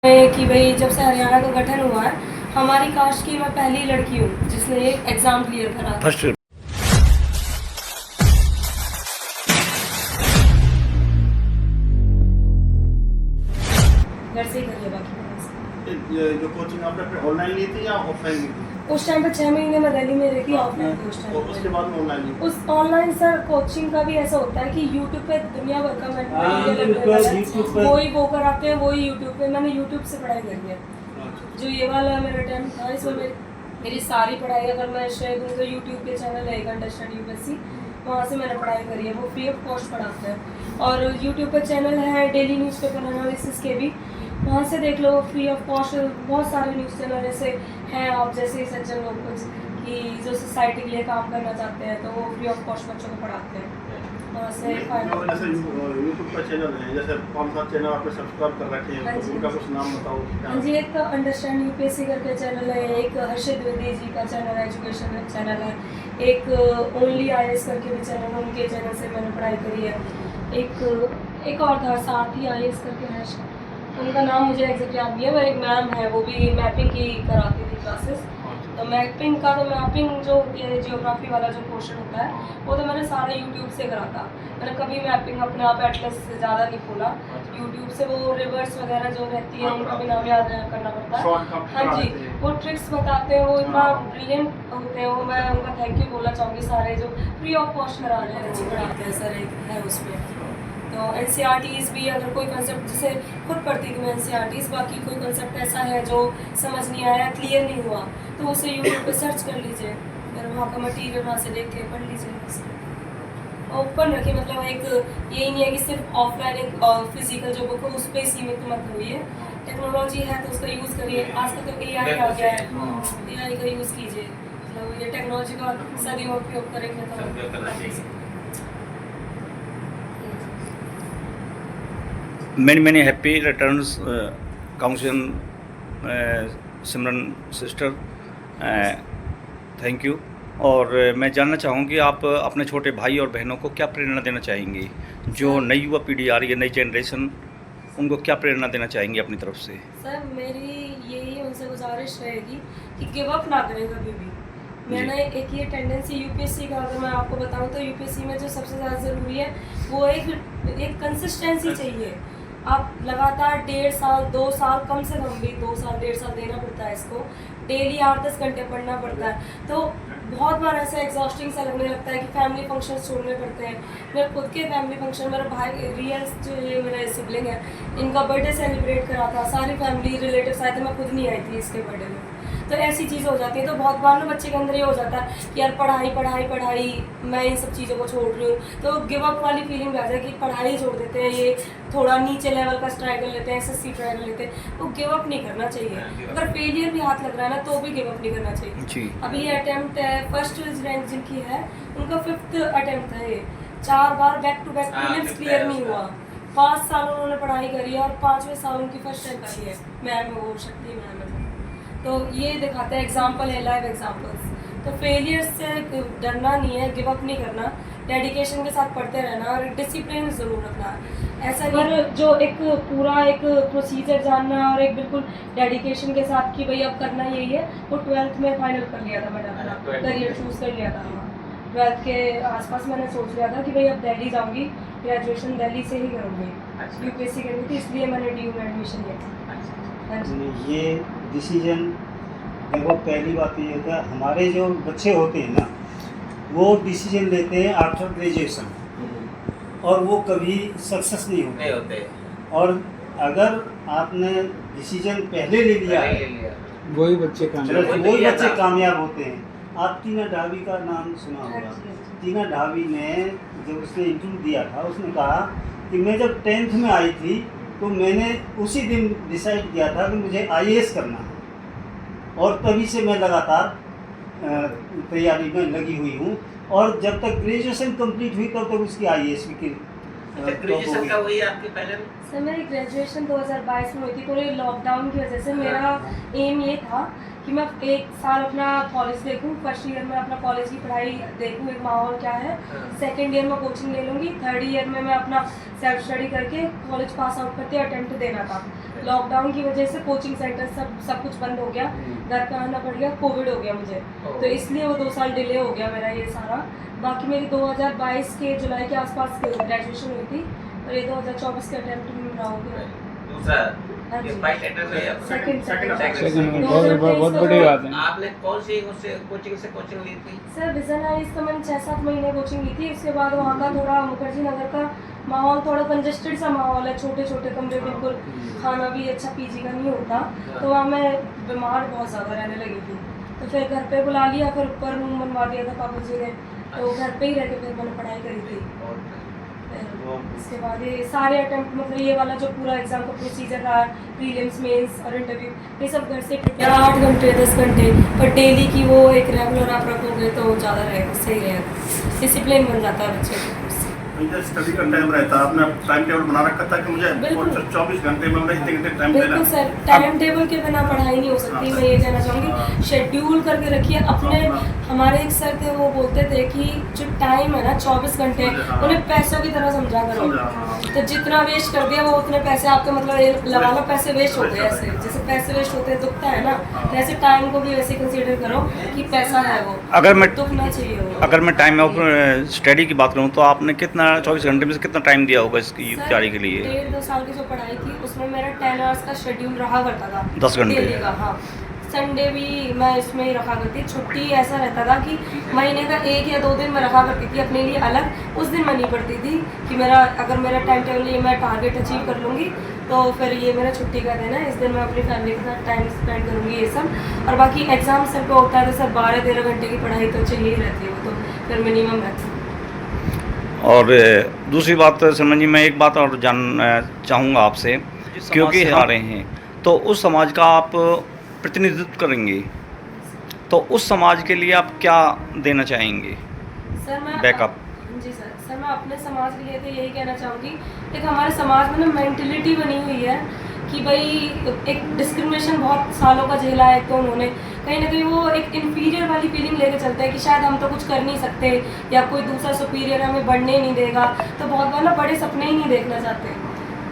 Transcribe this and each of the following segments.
कि भाई जब से हरियाणा का गठन हुआ है, हमारी कास्ट की मैं पहली लड़की हूँ जिसने एक एग्ज़ाम क्लियर करा। फर्स्ट घर से ही कर लिया बाकी जो कोचिंग आपने ऑनलाइन ली थी या ऑफलाइन ली थी? उस टाइम पर 6 महीने मैं दिल्ली में रही थी, ऑफलाइन थी उस और टाइम उसके बाद में ऑनलाइन ली? उस ऑनलाइन सर कोचिंग का भी ऐसा होता है कि यूट्यूब पे दुनिया भर का मटेरियल वही वो कराते हैं, वही यूट्यूब पे। मैंने यूट्यूब से पढ़ाई करी है। जो ये वाला मेरा अटेम्प्ट था, इसमें मेरी सारी पढ़ाई अगर मैं शेयर दूँ तो यूट्यूब के चैनल है अंडर स्टडी यूपीएससी, वहाँ से मैंने पढ़ाई करी है। वो फ्री ऑफ कॉस्ट पढ़ाते हैं। और यूट्यूब पे चैनल है डेली न्यूज़पेपर एनालिसिस के भी, वहाँ से देख लो फ्री ऑफ कॉस्ट। बहुत सारे न्यूज़ चैनल ऐसे हैं, आप जैसे ही सज्जन लोग कुछ कि जो सोसाइटी के लिए काम करना चाहते हैं तो वो फ्री ऑफ कॉस्ट बच्चों को पढ़ाते हैं। वहाँ से जैसे यूट्यूब का चैनल है, जैसे 5-7 चैनल आपने सब्सक्राइब कर रखे हैं, तो उनका कुछ नाम बताओ। हाँ जी, एक अंडरस्टैंड यूपीएससी करके चैनल है, एक हर्षित द्विवेदी जी का चैनल है, एजुकेशन चैनल है, एक ओनली आईएएस करके भी चैनल है, उनके चैनल से मैंने पढ़ाई करी है। एक और था साथी आईएएस करके है, उनका नाम मुझे एग्जैक्ट याद नहीं है, पर एक मैम है वो भी मैपिंग की कराती थी क्लासेस। तो मैपिंग जो होती है जियोग्राफी वाला जो पोर्शन होता है वो तो मैंने सारा यूट्यूब से करा था। मैंने कभी मैपिंग अपने आप एटलस से ज़्यादा नहीं खोला, यूट्यूब से वो रिवर्स वगैरह जो रहती है उनका भी नाम याद करना पड़ता है। हाँ जी, वो ट्रिक्स बताते हैं, वो इतना ब्रिलियंट होते हैं। वो मैं उनका थैंक यू बोलना चाहूँगी, सारे जो फ्री ऑफ कॉस्ट करा रहे हैं, अच्छी पढ़ाते हैं सर, एक है उसमें। तो एनसीईआरटीज़ भी अगर कोई कंसेप्ट, जैसे खुद पढ़ती थी मैं एनसीईआरटीज़, बाकी कोई कंसेप्ट ऐसा है जो समझ नहीं आया, क्लियर नहीं हुआ, तो उसे यूट्यूब पे सर्च कर लीजिए, फिर वहाँ का मटीरियल वहाँ से देख के पढ़ लीजिए। ओपन रखिए, मतलब एक यही नहीं है कि सिर्फ ऑफलाइन एक फिजिकल जो बुक हो उस पर सीमित मत होइए। टेक्नोलॉजी है तो उसका यूज़ करिए। आजकल तो एआई आ गया है, एआई का यूज़ कीजिए। मतलब ये टेक्नोलॉजी का सदुपयोग करेंगे तो many happy returns council Simran sister, thank you. और मैं जानना चाहूँ कि आप अपने छोटे भाई और बहनों को क्या प्रेरणा देना चाहेंगी? जो नई युवा पीढ़ी आ रही है, नई जनरेशन, उनको क्या प्रेरणा देना चाहेंगी अपनी तरफ से? सर मेरी यही उनसे गुजारिश रहेगी कि गिव अप ना करें कभी भी। मैंने एक ये टेंडेंसी यूपीएससी का अगर मैं आपको बताऊं तो यूपीएससी में जो सबसे ज़्यादा ज़रूरी है वो एक कंसिस्टेंसी चाहिए। आप लगातार 1.5 साल 2 साल, कम से कम भी 2 साल 1.5 साल देना पड़ता है इसको। डेली 8-10 घंटे पढ़ना पड़ता है। तो बहुत बार ऐसा एग्जॉस्टिंग सा लगने लगता है कि फैमिली फंक्शन छोड़ने पड़ते हैं। मेरे खुद के फैमिली फंक्शन, मेरा भाई रियल जो ये मेरा सिबलिंग है, इनका बर्थडे सेलिब्रेट करा था, सारी फैमिली रिलेटिव्स आए थे, मैं खुद नहीं आई थी इसके बर्थडे में। तो ऐसी चीज़ हो जाती है। तो बहुत बार ना बच्चे के अंदर ये हो जाता है कि यार पढ़ाई पढ़ाई पढ़ाई, मैं इन सब चीज़ों को छोड़ रही हूँ। तो गिव अप वाली फीलिंग आ जाए कि पढ़ाई छोड़ देते हैं, ये थोड़ा नीचे लेवल का ट्राई कर लेते हैं, एसएससी ट्राई कर लेते हैं। तो गिव अप नहीं करना चाहिए। अगर फेलियर भी हाथ लग रहा है ना तो भी गिव अप नहीं करना चाहिए जी। अभी ये अटेम्प्ट है, फर्स्ट रैंक जिनकी है उनका 5th अटेम्प्ट है ये। 4 बार back to back prelims clear नहीं हुआ। 5 साल उन्होंने पढ़ाई करी है और 5वें साल उनकी फर्स्ट रैंक आई है। मैम वो शक्ति मैम है। तो ये दिखाते हैं, एग्जाम्पल है, लाइव एग्जाम्पल्स। तो फेलियर से डरना नहीं है, गिव अप नहीं करना, डेडिकेशन के साथ पढ़ते रहना और डिसिप्लिन ज़रूर रखना है। ऐसा नहीं जो एक पूरा एक प्रोसीजर जानना और एक बिल्कुल डेडिकेशन के साथ कि भाई अब करना यही है, वो 12th में फाइनल कर लिया था मैंने, अपना करियर चूज़ कर लिया था। 12th के आसपास मैंने सोच लिया था कि भाई अब दिल्ली जाऊँगी, ग्रेजुएशन दिल्ली से ही करूँगी। यूपीएससी करनी थी, इसलिए मैंने डीयू में एडमिशन लिया था। ये डिसीजन देखो, पहली बात ये है हमारे जो बच्चे होते हैं ना, वो डिसीजन लेते हैं आफ्टर ग्रेजुएशन और वो कभी सक्सेस नहीं होते। और अगर आपने डिसीजन पहले ले लिया है, वही बच्चे कामयाब होते हैं। आप टीना ढाबी का नाम सुना होगा। टीना ढाबी ने जब उसने इंटरव्यू दिया था, उसने कहा कि मैं जब 10th में आई थी तो मैंने उसी दिन डिसाइड किया था कि मुझे आईएएस करना है, और तभी से मैं लगातार तैयारी में लगी हुई हूँ। और जब तक ग्रेजुएशन कंप्लीट हुई तब तक उसकी आईएएस की ग्रेजुएशन का वही आपके पहले? सर मेरी ग्रेजुएशन 2022 में हुई थी। पूरे लॉकडाउन की वजह से मेरा एम ये था कि मैं 1 साल अपना कॉलेज देखूँ, फर्स्ट ईयर में अपना कॉलेज की पढ़ाई देखूँ, एक माहौल क्या है, सेकंड ईयर में कोचिंग ले लूँगी, थर्ड ईयर में मैं अपना सेल्फ स्टडी करके कॉलेज पास आउट करके अटेम्प्ट देना था। लॉकडाउन की वजह से कोचिंग सेंटर सब कुछ बंद हो गया, घर पे आना पड़ गया, कोविड हो गया मुझे, तो इसलिए वो 2 साल डिले हो गया मेरा ये सारा। बाकी मेरी 2022 के जुलाई के आसपास ग्रेजुएशन हुई थी और ये 2024 के अटेम्प्ट में रहा हो गया। दूसरा हाँ जी। ये फर्स्ट अटेम्प्ट है आपका? सेकंड बहुत बड़ी बात है। आपने कौन सी उससे कोचिंग ली थी? सर विजन आइज का मैंने 6-7 महीने कोचिंग ली थी। उसके बाद वहाँ का थोड़ा मुखर्जी नगर का माहौल थोड़ा कंजेस्टेड सा माहौल है, छोटे छोटे कमरे, बिल्कुल खाना भी अच्छा पीजी का नहीं होता, तो वहाँ मैं बीमार बहुत ज़्यादा रहने लगी थी। तो फिर घर पे बुला लिया, फिर ऊपर रूम बनवा दिया था पापा जी ने, तो घर पे ही रह के फिर मैंने पढ़ाई करी थी। इसके बाद ये सारे अटेम्प्ट, मतलब ये वाला जो पूरा एग्जाम का प्रोसीजर रहा, प्रीलिम्स, मेंस और इंटरव्यू, ये सब घर से प्रिपेयर 8 घंटे 10 घंटे, पर डेली की वो एक रेगुलर आप रखोगे तो ज़्यादा रहेगा, सही रहेगा, डिसिप्लिन बन जाता है बच्चे को। जब स्टडी का टाइम रहता है, आपने टाइम टेबल बना रखा था कि मुझे बिल्कुल। 24 घंटे में मतलब इतने घंटे टाइम देना बिल्कुल सर, टाइम टेबल के बिना पढ़ाई नहीं हो सकती, मैं ये कहना चाहूँगी। शेड्यूल करके रखिए अपने। हमारे एक सर थे, वो बोलते थे कि जो टाइम है ना 24 घंटे, उन्हें पैसों की तरह समझा करो। तो जितना वेस्ट कर दिया वो उतने पैसे आपके, मतलब ये लगा लो पैसे वेस्ट हो गए। ऐसे जैसे पैसे वेस्ट होते हैं दुखता है ना, वैसे टाइम को भी वैसे कंसीडर करो कि पैसा है वो, अगर मैं दुखना चाहिए वो। अगर मैं टाइम ऑफ स्टडी की बात करूँ तो आपने कितना 24 घंटे में से कितना टाइम दिया होगा इसकी तैयारी के लिए? 1.5-2 साल की जो पढ़ाई थी उसमें मेरा 10 आवर्स का शेड्यूल रहा करता था, 10 घंटे डेली का। हाँ, संडे भी मैं इसमें ही रखा करती। छुट्टी ऐसा रहता था कि महीने का 1 या 2 दिन मैं रखा करती थी अपने लिए अलग। उस दिन मैं नहीं पढ़ती थी कि अगर मेरा टाइम टेबल ये मैं टारगेट अचीव कर लूँगी तो फिर ये मेरा छुट्टी का दिन है, इस दिन मैं अपनी फैमिली के साथ टाइम स्पेंड करूँगी, ये सब। और बाकी एग्ज़ाम सर को होता है तो सर 12-13 घंटे की पढ़ाई तो चाहिए ही रहती है, वो तो फिर मिनिमम रहती है। और दूसरी बात सलमान जी, मैं एक बात और जानना चाहूँगा आपसे, क्योंकि आ रहे हैं तो उस समाज का आप प्रतिनिधित्व करेंगे, तो उस समाज के लिए आप क्या देना चाहेंगे सर मैं बैकअप? जी सर मैं अपने समाज के लिए तो यही कहना चाहूँगी, एक हमारे समाज में ना मेंटलिटी बनी हुई है कि भाई एक डिस्क्रिमिनेशन बहुत सालों का झेला है, तो उन्होंने कहीं ना कहीं वो एक इन्फीरियर वाली फीलिंग लेके चलते हैं कि शायद हम तो कुछ कर नहीं सकते या कोई दूसरा सुपीरियर हमें बढ़ने नहीं देगा, तो बहुत बार ना बड़े सपने ही नहीं देखना चाहते।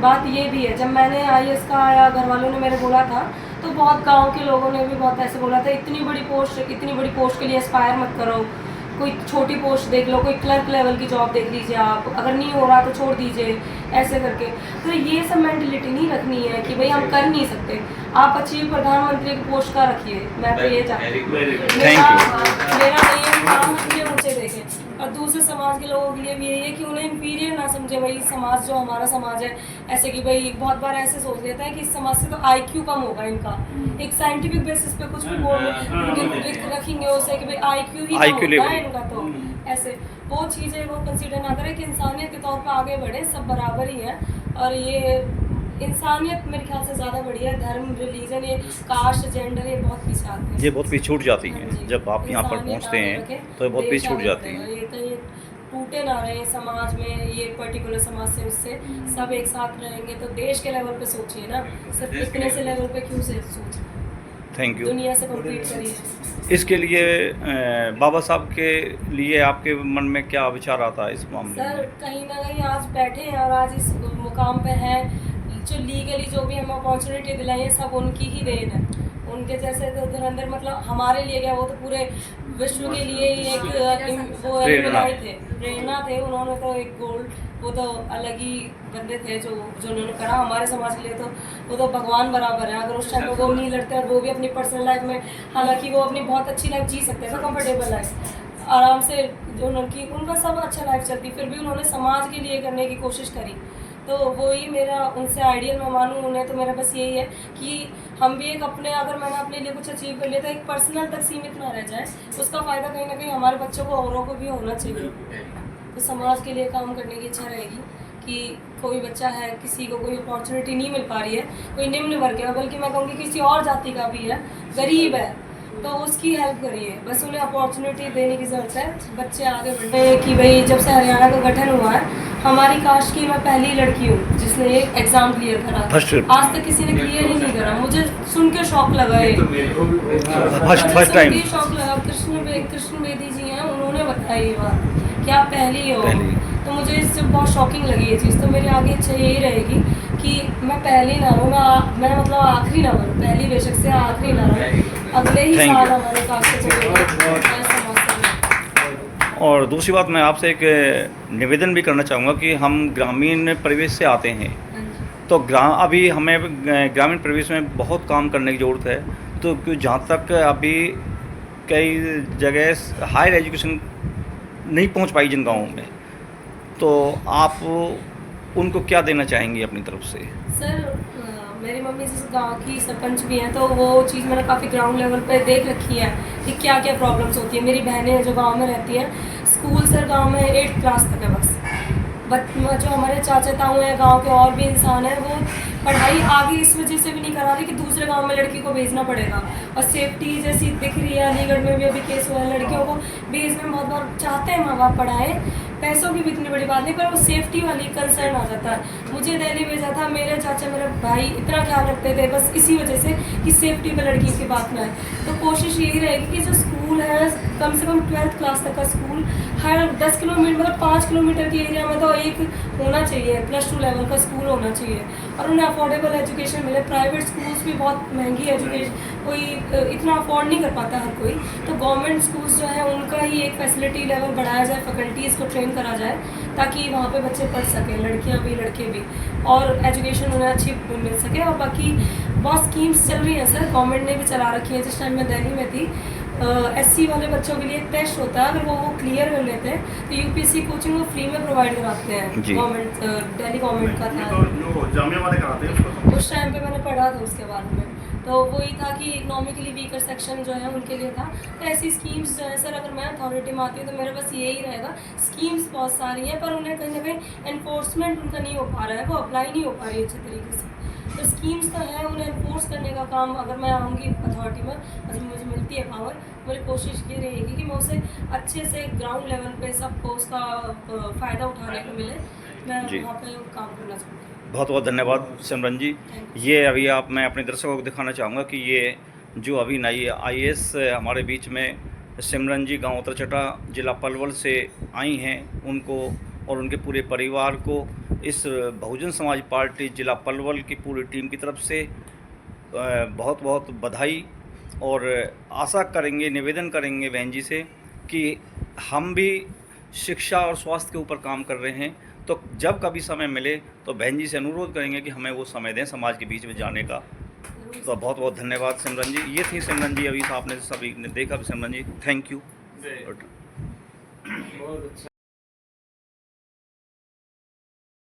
बात ये भी है, जब मैंने IAS का आया, घर वालों ने मेरे बोला था, तो बहुत गांव के लोगों ने भी बहुत ऐसे बोला था, इतनी बड़ी पोस्ट के लिए एस्पायर मत करो, कोई छोटी पोस्ट देख लो, कोई क्लर्क लेवल की जॉब देख लीजिए आप, अगर नहीं हो रहा तो छोड़ दीजिए, ऐसे करके। तो ये सब मेंटलिटी नहीं रखनी है कि भाई हम कर नहीं सकते। आप अचीव प्रधानमंत्री की पोस्ट का रखिए, मैं तो ये चाहती हूँ। मेरा ये काम मुझे ऊँचे देखे, और दूसरे समाज के लोगों के लिए भी यही है कि उन्हें इन्फीरियर ना समझे। भाई समाज जो हमारा समाज है, ऐसे कि भाई बहुत बार ऐसे सोच लेता है कि इस समाज से तो IQ कम होगा इनका, एक साइंटिफिक बेसिस पे कुछ भी रखेंगे उसे कि भाई IQ ही कम होता है इनका, तो ऐसे वो चीज़ें वो कंसीडर ना करें कि इंसानियत के तौर पर आगे बढ़े, सब बराबर ही है। और ये इंसानियत मेरे ख्याल से ज़्यादा बढ़िया है, धर्म, रिलीजन, ये कास्ट, जेंडर, ये बहुत पीछे आते हैं, ये बहुत पीछे छूट जाती हैं। हाँ जी। जब आप यहाँ पर इंसानियत पहुँचते आगे हैं रखे, तो ये बहुत देश पीछे छूट आगे जाती बढ़ेगा। हैं। ये कहीं टूटे ना रहे समाज में, ये पर्टिकुलर समाज से उससे सब एक साथ रहेंगे तो देश के लेवल पे सोचिए ना, सिर्फ इतने से लेवल पे क्यों से सोचिए, थैंक यू। दुनिया से कम्पीट करिए। इसके लिए बाबा साहब के लिए आपके मन में क्या विचार आता है इस मामले सर में? कहीं ना कहीं आज बैठे हैं और आज इस मुकाम पे हैं, जो लीगली जो भी हम अपॉर्चुनिटी दिलाई है सब उनकी ही देन है। उनके जैसे तो धुरंधर, मतलब हमारे लिए क्या, वो तो पूरे विश्व के लिए ही एक वो प्रेरणा थे। उन्होंने तो एक गोल्ड, वो तो अलग ही बंदे थे जो उन्होंने करा हमारे समाज के लिए, तो वो तो भगवान बराबर है। अगर उस टाइम पे वो नहीं लड़ते और वो भी अपनी पर्सनल लाइफ में, हालांकि वो अपनी बहुत अच्छी लाइफ जी सकते थे, कंफर्टेबल लाइफ आराम से, जो उनका सब अच्छा लाइफ चलती, फिर भी उन्होंने समाज के लिए करने की कोशिश करी। तो वही मेरा उनसे आइडियल मैं मानूँ उन्हें, तो मेरा बस यही है कि हम भी एक अपने, अगर मैंने अपने लिए कुछ अचीव कर लिया तो एक पर्सनल तक सीमित ना रह जाए, उसका फ़ायदा कहीं ना कहीं हमारे बच्चों को, औरों को भी होना चाहिए। तो समाज के लिए काम करने की इच्छा रहेगी कि कोई बच्चा है, किसी को कोई अपॉर्चुनिटी नहीं मिल पा रही है, कोई निम्न वर्ग है, बल्कि मैं कहूँगी किसी और जाति का भी है, गरीब है, तो उसकी हेल्प करिए, बस उन्हें अपॉर्चुनिटी देने की ज़रूरत है, बच्चे आगे बढ़े। कि भाई जब से हरियाणा का गठन हुआ है, हमारी कास्ट की मैं पहली लड़की हूँ जिसने ये एग्ज़ाम क्लियर करा। आज तक किसी ने क्लियर ही नहीं करा, मुझे सुन के शौक लगा है, फर्स्ट टाइम शौक लगा। कृष्ण बेदी जी हैं, उन्होंने बताया ये बात कि आप पहली हो, तो मुझे इससे बहुत शॉकिंग लगी ये चीज़। तो मेरी आगे इच्छा यही रहेगी कि मैं पहली ना हूँ, मैं मतलब आखिरी ना बनूँ, पहली बेशक से आखिरी ना हूँ, अगले ही Thank साल you. हमारे कास्ट चलेगा। और दूसरी बात मैं आपसे एक निवेदन भी करना चाहूँगा कि हम ग्रामीण परिवेश से आते हैं, तो अभी हमें ग्रामीण परिवेश में बहुत काम करने की ज़रूरत है। तो जहाँ तक अभी कई जगह हायर एजुकेशन नहीं पहुँच पाई जिन गाँवों में, तो आप उनको क्या देना चाहेंगी अपनी तरफ से? सर मेरी मम्मी जिस गांव की सरपंच भी हैं, तो वो चीज़ मैंने काफ़ी ग्राउंड लेवल पे देख रखी है कि क्या क्या प्रॉब्लम्स होती है। मेरी बहनें हैं जो गांव में रहती हैं, स्कूल सर गांव में 8th क्लास तक है बस। बट जो हमारे चाचा ताऊ हैं, गांव के और भी इंसान हैं, वो पढ़ाई आगे इस वजह से भी नहीं करा रहे कि दूसरे गांव में लड़की को भेजना पड़ेगा। और सेफ्टी जैसी दिख रही है, अलीगढ़ में भी अभी केस हुआ है, लड़कियों को भेजने में बहुत बार चाहते हैं माँ बाप पढ़ाएं, पैसों की भी इतनी बड़ी बात नहीं, पर वो सेफ्टी वाली कंसर्न आ जाता है। मुझे दिल्ली भेजा था, मेरे चाचा मेरे भाई इतना ख्याल रखते थे बस इसी वजह से कि सेफ्टी पे लड़की की बात में आए। तो कोशिश यही रहेगी कि जो स्कूल है, कम से कम 12th क्लास तक का स्कूल हर 10 किलोमीटर मतलब 5 किलोमीटर के एरिया में तो एक होना चाहिए, +2 लेवल का स्कूल होना चाहिए, और उन्हें अफोर्डेबल एजुकेशन मिले। प्राइवेट स्कूल्स भी बहुत महंगी एजुकेशन, कोई इतना अफोर्ड नहीं कर पाता हर कोई। तो गवर्नमेंट स्कूल्स जो है उनका ही एक फैसिलिटी लेवल बढ़ाया जाए, फैकल्टीज़ को ट्रेन करा जाए, ताकि वहाँ पे बच्चे पढ़ सकें, लड़कियाँ भी लड़के भी, और एजुकेशन उन्हें अच्छी मिल सके। और बाकी बहुत स्कीम्स चल रही हैं सर, गवर्नमेंट ने भी चला रखी है। जिस टाइम मैं दिल्ली में थी, SC वाले बच्चों के लिए एक टेस्ट होता है, अगर वो क्लियर कर लेते हैं तो UPSC कोचिंग वो फ्री में प्रोवाइड कराते हैं। जी। गवर्नमेंट दिल्ली गवर्नमेंट का ये था। तो जो जामिया वाले कराते हैं उसको तो उस टाइम पे मैंने पढ़ा था उसके बारे में, तो वही था कि इकोनॉमिकली वीकर सेक्शन जो है उनके लिए था। तो ऐसी स्कीम्स जो है सर, अगर मैं अथॉरिटी में आती हूँ तो मेरे बस यही रहेगा, स्कीम्स बहुत सारी हैं पर उन्हें कहीं ना कहीं एनफोर्समेंट उनका नहीं हो पा रहा है, वो अप्लाई नहीं हो पा रही है अच्छे तरीके से। तो स्कीम्स तो है, उन्हें एनफोर्स करने का काम अगर मैं आऊँगी अथॉरिटी में, अगर मुझे मिलती है पावर, मेरी कोशिश ये रहेगी कि मैं उसे अच्छे से ग्राउंड लेवल पे सबको उसका फ़ायदा उठाने को मिले। मैं जी। वहाँ पे काम करना चाहूँगी। बहुत बहुत धन्यवाद सिमरन जी। ये अभी मैं अपने दर्शकों को दिखाना चाहूँगा कि ये जो अभी नई IAS हमारे बीच में सिमरन जी गांव उतरचटा जिला पलवल से आई हैं, उनको और उनके पूरे परिवार को इस बहुजन समाज पार्टी जिला पलवल की पूरी टीम की तरफ से बहुत बहुत बधाई। और आशा करेंगे, निवेदन करेंगे बहन जी से कि हम भी शिक्षा और स्वास्थ्य के ऊपर काम कर रहे हैं, तो जब कभी समय मिले तो बहन जी से अनुरोध करेंगे कि हमें वो समय दें समाज के बीच में जाने का। तो बहुत बहुत धन्यवाद सिमरन जी। ये थी सिमरन जी, अभी आपने सभी ने देखा सिमरन जी, थैंक यू। बहुत अच्छा।